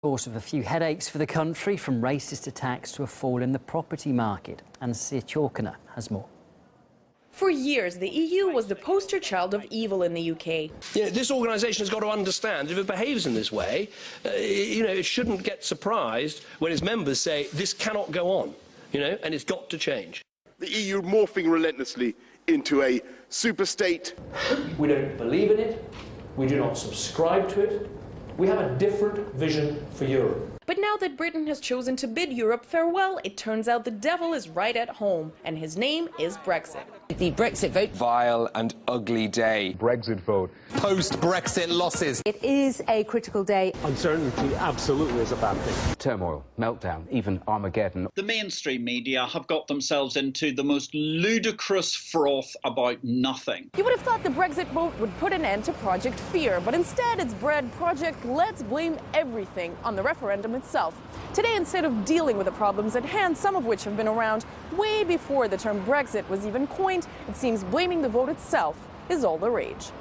Source of a few headaches for the country, from racist attacks to a fall in the property market. And Sara Thornton has more. For years, the EU was the poster child of evil in the UK. This organisation has got to understand if it behaves in this way, it shouldn't get surprised when its members say this cannot go on, and it's got to change. The EU morphing relentlessly into a superstate. We don't believe in it. We do not subscribe to it. We have a different vision for Europe. But now that Britain has chosen to bid Europe farewell, it turns out the devil is right at home, and his name is Brexit. The Brexit vote. Vile and ugly day. Brexit vote. Post-Brexit losses. It is a critical day. Uncertainty absolutely is a bad thing. Turmoil, meltdown, even Armageddon. The mainstream media have got themselves into the most ludicrous froth about nothing. You would have thought the Brexit vote would put an end to Project Fear, but instead it's bred Project Let's Blame Everything on the referendum itself. Today, instead of dealing with the problems at hand, some of which have been around way before the term Brexit was even coined, it seems blaming the vote itself is all the rage.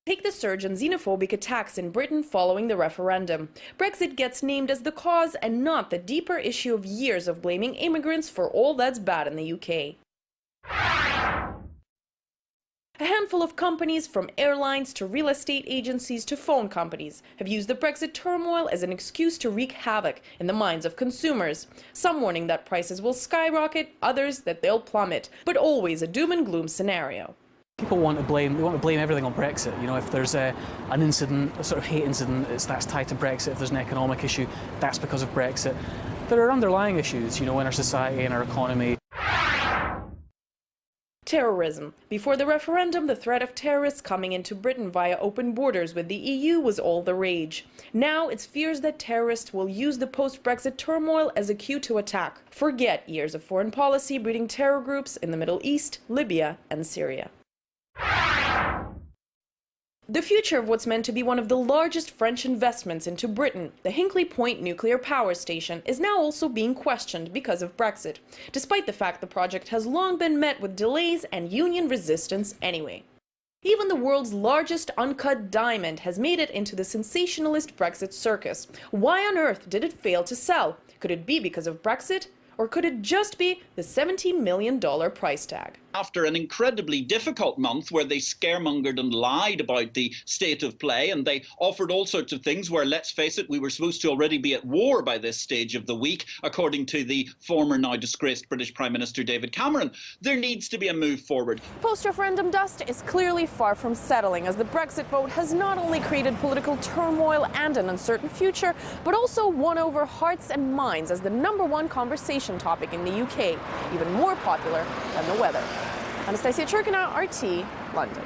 Take the surge in xenophobic attacks in Britain following the referendum. Brexit gets named as the cause and not the deeper issue of years of blaming immigrants for all that's bad in the UK. A handful of companies, from airlines to real estate agencies to phone companies, have used the Brexit turmoil as an excuse to wreak havoc in the minds of consumers. Some warning that prices will skyrocket, others that they'll plummet, but always a doom and gloom scenario. People want to blame everything on Brexit. If there's an incident, a sort of hate incident, that's tied to Brexit. If there's an economic issue, that's because of Brexit. There are underlying issues, in our society and our economy. Terrorism. Before the referendum, the threat of terrorists coming into Britain via open borders with the EU was all the rage. Now it's fears that terrorists will use the post-Brexit turmoil as a cue to attack. Forget years of foreign policy breeding terror groups in the Middle East, Libya and Syria. The future of what's meant to be one of the largest French investments into Britain, the Hinkley Point nuclear power station, is now also being questioned because of Brexit, despite the fact the project has long been met with delays and union resistance anyway. Even the world's largest uncut diamond has made it into the sensationalist Brexit circus. Why on earth did it fail to sell? Could it be because of Brexit? Or could it just be the $70 million price tag? After an incredibly difficult month where they scaremongered and lied about the state of play, and they offered all sorts of things where, let's face it, we were supposed to already be at war by this stage of the week, according to the former now disgraced British Prime Minister David Cameron, there needs to be a move forward. Post-referendum dust is clearly far from settling, as the Brexit vote has not only created political turmoil and an uncertain future, but also won over hearts and minds as the #1 conversation topic in the UK, even more popular than the weather. Anastasia Churkina, RT, London.